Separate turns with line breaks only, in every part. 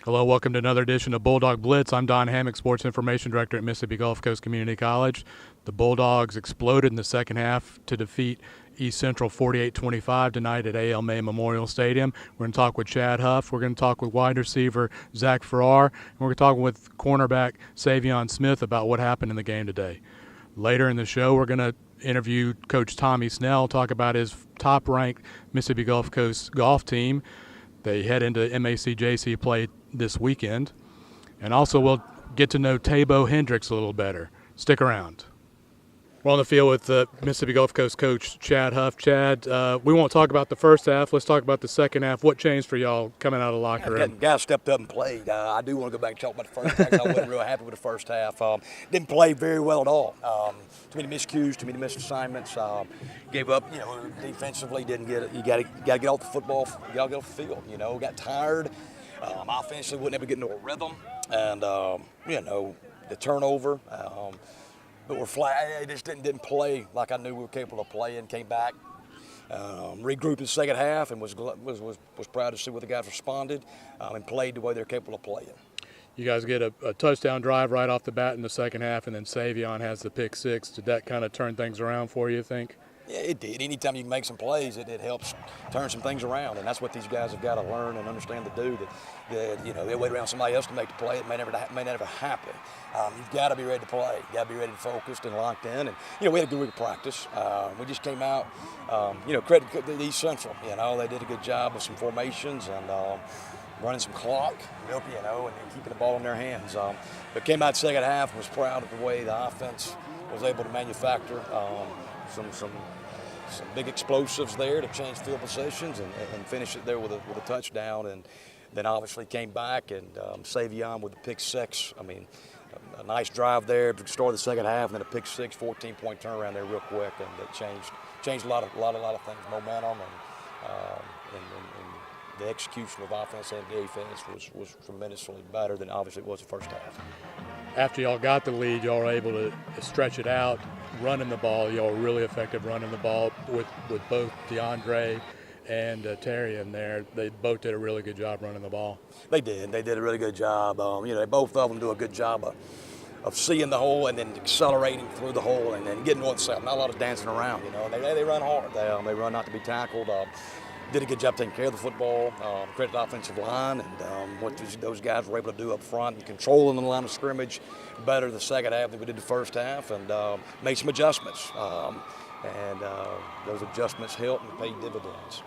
Hello, welcome to another edition of Bulldog Blitz. I'm Don Hammock, Sports Information Director at Mississippi Gulf Coast Community College. The Bulldogs exploded in the second half to defeat East Central 48-25 tonight at A.L. May Memorial Stadium. We're going to talk with Chad Huff. We're going to talk with wide receiver Zach Farrar. And we're going to talk with cornerback Saivion Smith about what happened in the game today. Later in the show, we're going to interview Coach Tommy Snell, talk about his top-ranked Mississippi Gulf Coast golf team. They head into MACJC play this weekend. And also we'll get to know Tabow Hendrix a little better. Stick around. We're on the field with Mississippi Gulf Coast coach Chad Huff. Chad, we won't talk about the first half. Let's talk about the second half. What changed for y'all coming out of the locker room?
Guys stepped up and played. I do want to go back and talk about the first half. I wasn't real happy with the first half. Didn't play very well at all. Too many miscues, too many missed assignments. Gave up, defensively. Didn't get it. You got to get off the football. You got to get off the field. Got tired. Offensively, wasn't able to get into a rhythm. And, the turnover. But we're flat. It just didn't play like I knew we were capable of playing. Came back, regrouped in the second half, and was proud to see what the guys responded and played the way they're capable of playing.
You guys get a touchdown drive right off the bat in the second half, and then Saivion has the pick six. Did that kind of turn things around for you think?
Yeah, it did. Anytime you can make some plays, it helps turn some things around, and that's what these guys have got to learn and understand to do. That they wait around somebody else to make the play. It may never happen. You've got to be ready to play. You got to be ready, focused, and locked in. And we had a good week of practice. We just came out. Credit to East Central. They did a good job of some formations and running some clock. And keeping the ball in their hands. But came out second half and was proud of the way the offense was able to manufacture some big explosives there to change field positions and finish it there with a touchdown, and then obviously came back and Saivion with the pick six. A nice drive there to start the second half, and then a pick six, 14-point turnaround there real quick, and it changed a lot of things, momentum, and the execution of offense and defense was tremendously better than obviously it was the first half.
After y'all got the lead, y'all were able to stretch it out, running the ball. Y'all were really effective running the ball with both DeAndre and Terry in there. They both did a really good job running the ball. They did.
They did a really good job. Both of them do a good job of seeing the hole and then accelerating through the hole and then getting north south. Not a lot of dancing around. They run hard. They run not to be tackled. Did a good job taking care of the football. Credit the offensive line and what those guys were able to do up front and controlling the line of scrimmage better the second half than we did the first half, and made some adjustments. Those adjustments helped and paid dividends.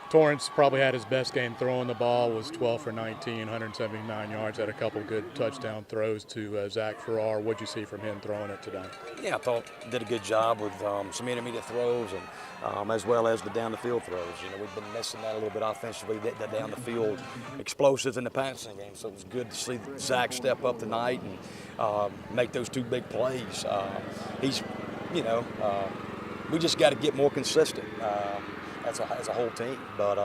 Torrance probably had his best game throwing the ball, was 12 for 19, 179 yards, had a couple good touchdown throws to Zach Farrar. What'd you see from him throwing it today?
Yeah, I thought did a good job with some intermediate throws and as well as the down the field throws. We've been missing that a little bit offensively, that down the field explosives in the passing game. So it was good to see Zach step up tonight and make those two big plays. We just got to get more consistent. As a whole team, but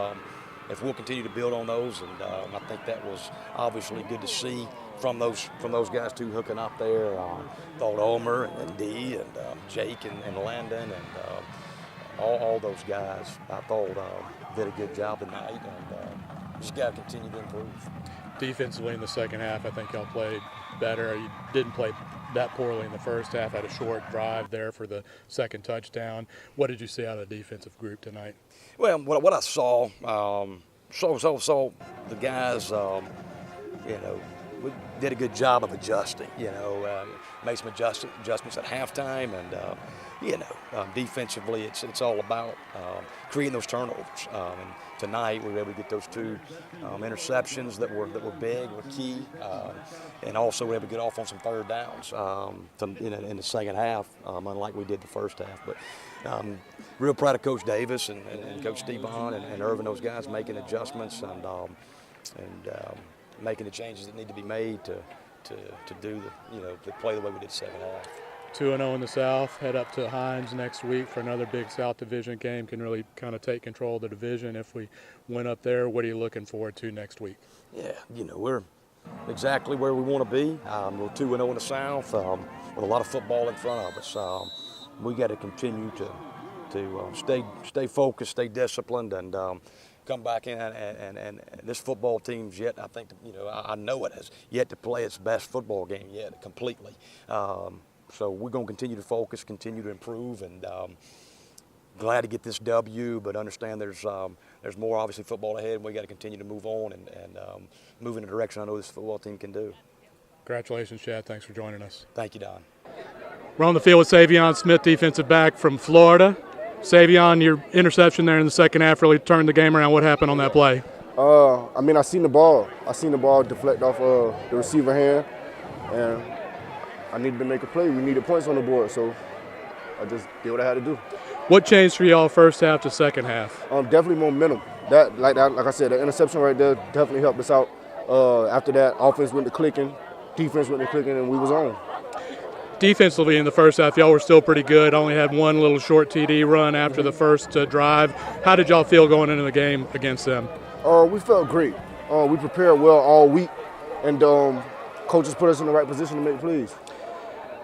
if we'll continue to build on those, and I think that was obviously good to see from those guys too, hooking up there. Thought Omer and Dee and Jake and Landon and all those guys, I thought did a good job tonight, and just got to continue to improve.
Defensively in the second half, I think y'all played better. You didn't play that poorly in the first half. Had a short drive there for the second touchdown. What did you see out of the defensive group tonight?
Well, what I saw, the guys, we did a good job of adjusting. Made some adjustments at halftime, and defensively, it's all about creating those turnovers. And tonight, we were able to get those two interceptions that were big, were key, and also we were able to get off on some third downs in the second half, unlike we did the first half. But real proud of Coach Davis and Coach Stevon and Irvin, those guys making adjustments and making the changes that need to be made to to do to play the way we did second half.
2-0 in the South, head up to Hines next week for another big South Division game. Can really kind of take control of the division if we win up there. What are you looking forward to next week?
Yeah, we're exactly where we want to be. We're 2-0 in the South with a lot of football in front of us. We got to continue to stay focused, stay disciplined, and come back in. And this football team's yet, I think, I know it has yet to play its best football game yet completely. So we're going to continue to focus, continue to improve, and glad to get this W, but understand there's more, obviously, football ahead, and we got to continue to move on and move in the direction I know this football team can do.
Congratulations, Chad. Thanks for joining us.
Thank you, Don.
We're on the field with Saivion Smith, defensive back from Florida. Saivion, your interception there in the second half really turned the game around. What happened on that play?
I seen the ball. I seen the ball deflect off the receiver hand, and I needed to make a play. We needed points on the board, so I just did what I had to do.
What changed for y'all first half to second half?
Definitely momentum. Like I said, the interception right there definitely helped us out. After that, offense went to clicking, defense went to clicking, and we was on.
Defensively in the first half, y'all were still pretty good. Only had one little short TD run after the first drive. How did y'all feel going into the game against them?
We felt great. We prepared well all week, and coaches put us in the right position to make plays.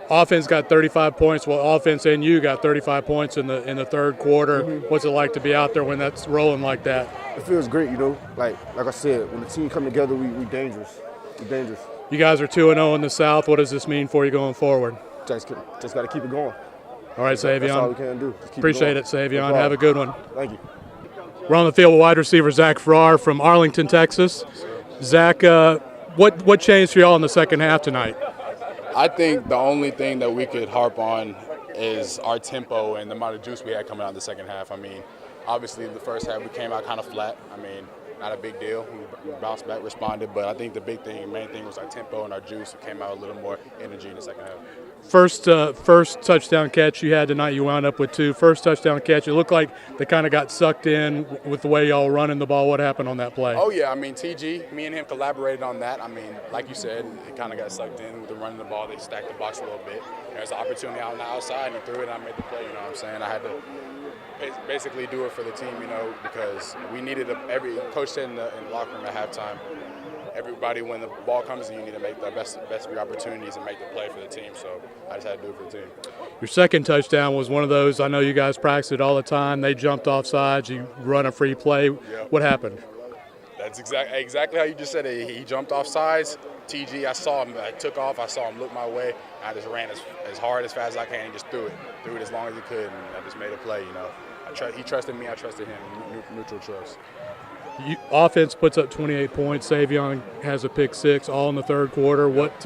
Offense got 35 points. Well, offense and you got 35 points in the third quarter. What's it like to be out there when that's rolling like that?
It feels great, Like I said, when the team come together, we dangerous. We're dangerous.
You guys are 2-0 in the South. What does this mean for you going forward?
Just got to keep it going.
All right, Saivion.
That's all we can do.
Appreciate it, Saivion. Have a good one.
Thank you.
We're on the field with wide receiver Zach Farrar from Arlington, Texas. Zach, what changed for y'all in the second half tonight?
I think the only thing that we could harp on is our tempo and the amount of juice we had coming out in the second half. Obviously the first half we came out kind of flat. Not a big deal. We bounced back, responded, but I think the main thing was our tempo and our juice. It came out a little more energy in the second half.
First touchdown catch you had tonight, you wound up with two. First touchdown catch, it looked like they kind of got sucked in with the way y'all running the ball. What happened on that play?
Oh, yeah. TG, me and him collaborated on that. Like you said, it kind of got sucked in with the running the ball. They stacked the box a little bit. There's an opportunity out on the outside, and he threw it, and I made the play, I had to basically do it for the team, because we needed every coach said in the locker room at halftime, everybody, when the ball comes, you need to make the best of your opportunities and make the play for the team. So I just had to do it for the team.
Your second touchdown was one of those. I know you guys practice it all the time. They jumped off sides. You run a free play.
Yep.
What happened?
That's exactly how you just said it. He jumped off sides. TG, I saw him. I took off. I saw him look my way. I just ran as hard, as fast as I can, and just threw it as long as he could, and I just made a play. He trusted me. I trusted him. Mutual trust.
Offense puts up 28 points. Saivion has a pick six, all in the third quarter. What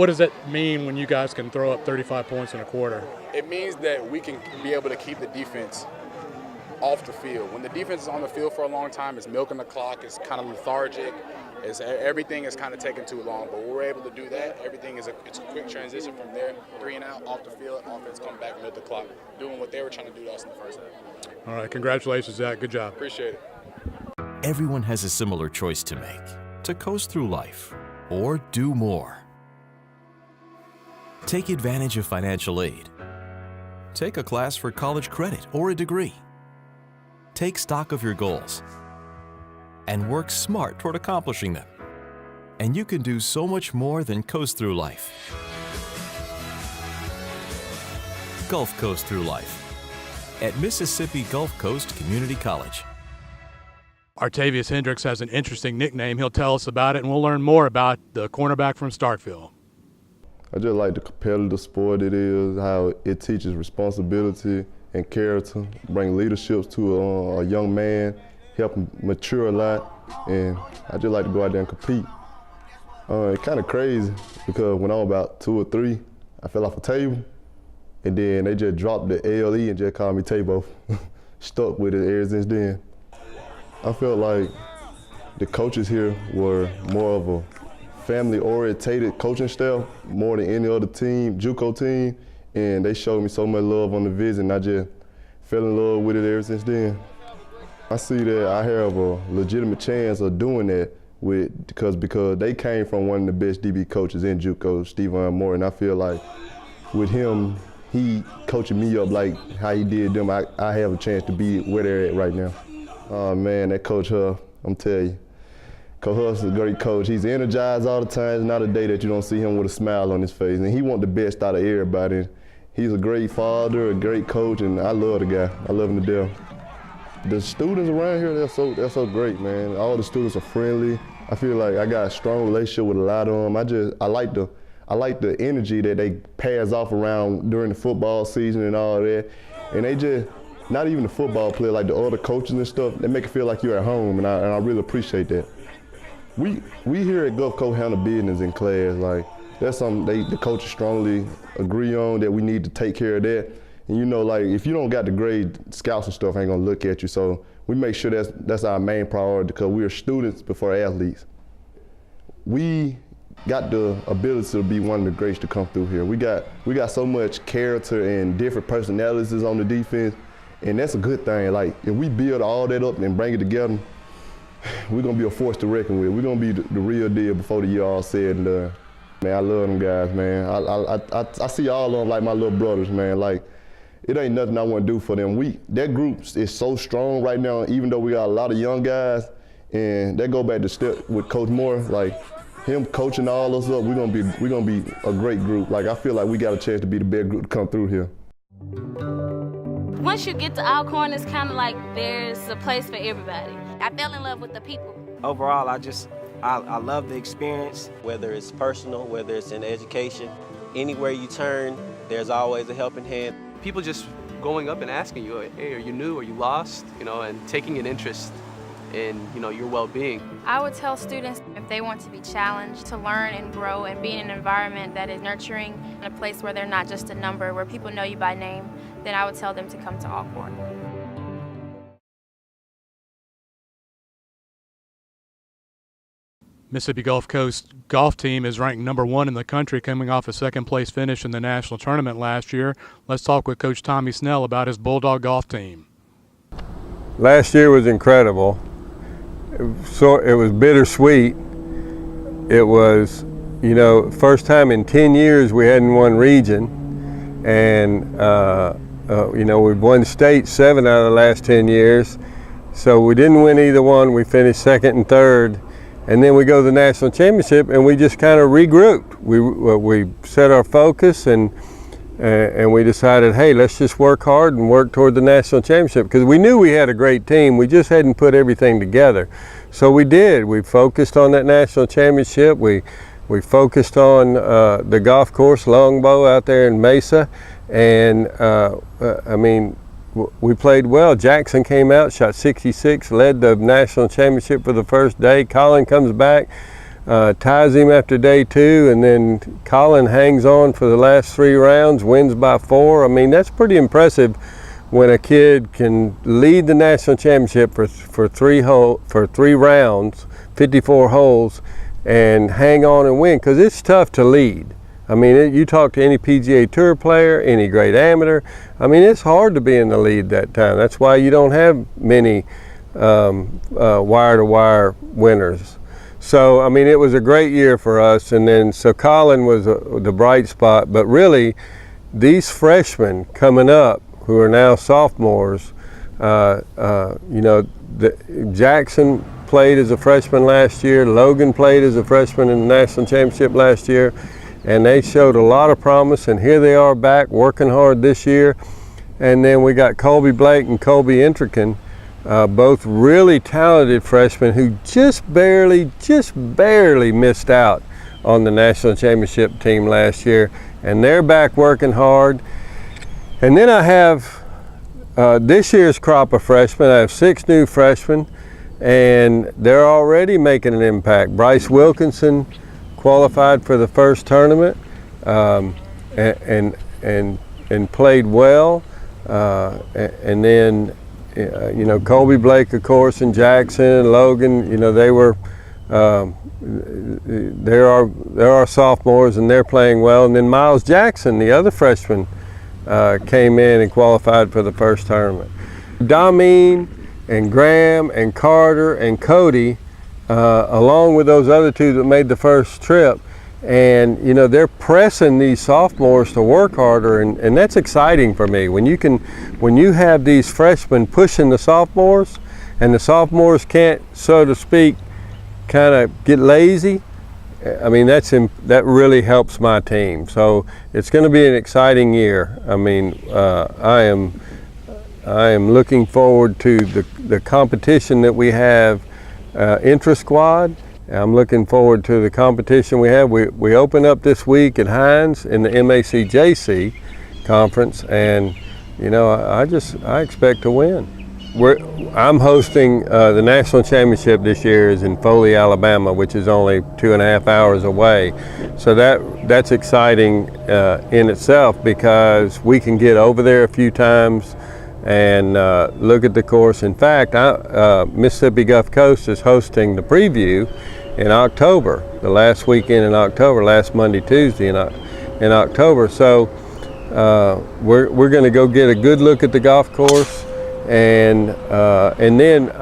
does that mean when you guys can throw up 35 points in a quarter?
It means that we can be able to keep the defense off the field. When the defense is on the field for a long time, it's milking the clock. It's kind of lethargic. Everything is kind of taking too long. But when we're able to do that, it's a quick transition from there, 3 and out, off the field, offense come back, milk the clock, doing what they were trying to do to us in the first half.
All right, congratulations, Zach. Good job.
Appreciate it.
Everyone has a similar choice to make: to coast through life or do more. Take advantage of financial aid. Take a class for college credit or a degree. Take stock of your goals and work smart toward accomplishing them. And you can do so much more than coast through life. Gulf Coast Through Life at Mississippi Gulf Coast Community College.
Aretavious Hendrix has an interesting nickname. He'll tell us about it, and we'll learn more about the cornerback from Starkville.
I just like the competitive sport it is, how it teaches responsibility and character, bring leadership to a young man, help him mature a lot, and I just like to go out there and compete. It's kind of crazy because when I was about 2 or 3, I fell off a table, and then they just dropped the LE and just called me Tabow. Stuck with it ever since then. I felt like the coaches here were more of a family-orientated coaching staff, more than any other team, JUCO team, and they showed me so much love on the visit, and I just fell in love with it ever since then. I see that I have a legitimate chance of doing that because they came from one of the best DB coaches in JUCO, Saivion Smith, and I feel like with him, he coaching me up like how he did them, I have a chance to be where they're at right now. Oh man, that Coach Huff, I'm telling you, Coach Huff's a great coach. He's energized all the time. It's not a day that you don't see him with a smile on his face, and he wants the best out of everybody. He's a great father, a great coach, and I love the guy. I love him to death. The students around here, they're so great, man. All the students are friendly. I feel like I got a strong relationship with a lot of them. I like the energy that they pass off around during the football season and all that. And they just, not even the football player, like the other coaches and stuff, they make it feel like you're at home, and I really appreciate that. We here at Gulf Coast handle business in class. Like, that's something the coaches strongly agree on, that we need to take care of that. And you know, like, if you don't got the grade, scouts and stuff ain't gonna look at you. So we make sure that's our main priority, because we are students before athletes. We got the ability to be one of the greats to come through here. We got so much character and different personalities on the defense, and that's a good thing. Like, if we build all that up and bring it together, we're gonna be a force to reckon with. We're gonna be the real deal before the year all said and done. Man, I love them guys, man. I see all of them like my little brothers, man. Like, it ain't nothing I want to do for them. That group is so strong right now, even though we got a lot of young guys, and that go back to step with Coach Moore, like him coaching all us up. We're gonna be a great group. Like, I feel like we got a chance to be the best group to come through here.
Once you get to Alcorn, it's kind of like there's a place for everybody. I fell in love with the people.
Overall, I love the experience. Whether it's personal, whether it's in education, anywhere you turn, there's always a helping hand.
People just going up and asking you, hey, are you new, are you lost, and taking an interest in, your well-being.
I would tell students, if they want to be challenged, to learn and grow and be in an environment that is nurturing, in a place where they're not just a number, where people know you by name, then I would tell them to come to Alcorn.
Mississippi Gulf Coast golf team is ranked #1 in the country, coming off a second-place finish in the national tournament last year. Let's talk with Coach Tommy Snell about his Bulldog golf team.
Last year was incredible. It was bittersweet. It was, first time in 10 years we hadn't won region, and we've won state 7 out of the last 10 years. So we didn't win either one. We finished second and third. And then we go to the national championship, and we just kind of regrouped. We set our focus, and we decided, hey, let's just work hard and work toward the national championship, because we knew we had a great team. We just hadn't put everything together. So we did. We focused on that national championship. We focused on the golf course, Longbow out there in Mesa, and we played well. Jackson came out, shot 66, led the national championship for the first day. Colin comes back, ties him after day 2, and then Colin hangs on for the last 3 rounds, wins by 4. I mean, that's pretty impressive when a kid can lead the national championship for 3 rounds, 54 holes, and hang on and win, because it's tough to lead. I mean, you talk to any PGA Tour player, any great amateur, I mean, it's hard to be in the lead that time. That's why you don't have many wire-to-wire winners. So, I mean, it was a great year for us. And then, so Colin was the bright spot. But really, these freshmen coming up, who are now sophomores, Jackson played as a freshman last year. Logan played as a freshman in the national championship last year. And they showed a lot of promise, and here they are back working hard this year. And then we got Colby Blake and Colby Intrican, both really talented freshmen who just barely missed out on the national championship team last year. And they're back working hard. And then I have this year's crop of freshmen. I have 6 new freshmen, and they're already making an impact. Bryce Wilkinson qualified for the first tournament and played well, and then Colby Blake, of course, and Jackson, Logan, there are sophomores and they're playing well. And then Miles Jackson, the other freshman, came in and qualified for the first tournament. Dameen and Graham and Carter and Cody along with those other two that made the first trip. And you know, they're pressing these sophomores to work harder, and that's exciting for me. When you have these freshmen pushing the sophomores, and the sophomores can't, so to speak, kind of get lazy, I mean, that really helps my team. So it's going to be an exciting year. I mean, I am looking forward to the competition that we have intra-squad. I'm looking forward to the competition we have. We open up this week at Hines in the MACJC conference, and you know, I expect to win. I'm hosting the national championship this year is in Foley, Alabama, which is only 2.5 hours away. So that's exciting in itself, because we can get over there a few times and look at the course. In fact, Mississippi Gulf Coast is hosting the preview in October, the last weekend in October, last Monday, Tuesday in October. So we're going to go get a good look at the golf course, and then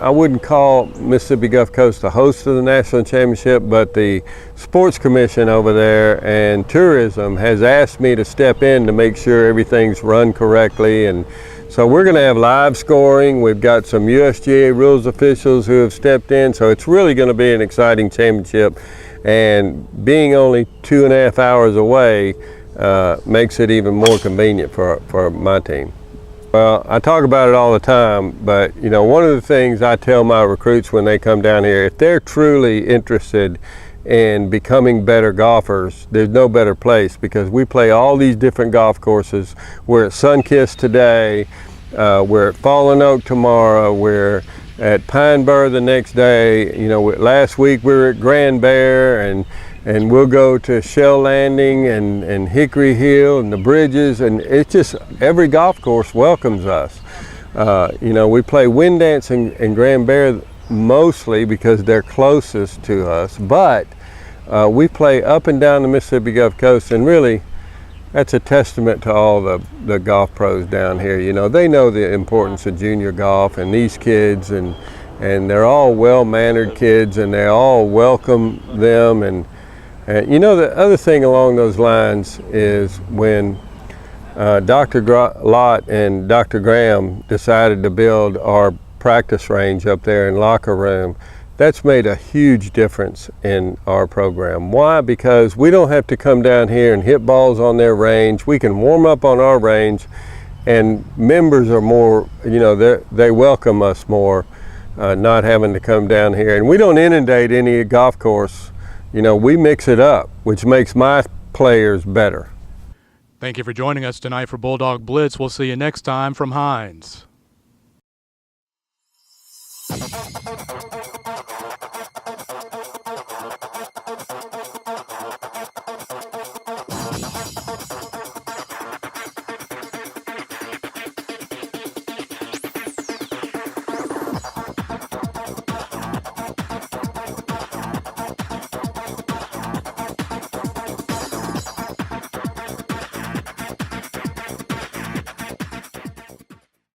I wouldn't call Mississippi Gulf Coast the host of the national championship, but the sports commission over there and tourism has asked me to step in to make sure everything's run correctly. And so we're going to have live scoring. We've got some USGA rules officials who have stepped in, so it's really going to be an exciting championship. And being only 2.5 hours away makes it even more convenient for my team. Well, I talk about it all the time, but you know, one of the things I tell my recruits when they come down here, if they're truly interested in becoming better golfers, there's no better place, because we play all these different golf courses. We're at Sunkist today, we're at Fallen Oak tomorrow, we're at Pine Bur the next day. You know, last week we were at Grand Bear, and we'll go to Shell Landing and Hickory Hill and the Bridges, and it's just every golf course welcomes us. You know, we play Windance and Grand Bear mostly because they're closest to us, but we play up and down the Mississippi Gulf Coast, and really that's a testament to all the golf pros down here. You know, they know the importance of junior golf, and these kids, and they're all well-mannered kids, and they all welcome them. And you know, the other thing along those lines is when Dr. Lott and Dr. Graham decided to build our practice range up there in locker room, that's made a huge difference in our program. Why? Because we don't have to come down here and hit balls on their range. We can warm up on our range, and members are more, you know, they welcome us more, not having to come down here. And we don't inundate any golf course. You know, we mix it up, which makes my players better.
Thank you for joining us tonight for Bulldog Blitz. We'll see you next time from Hines.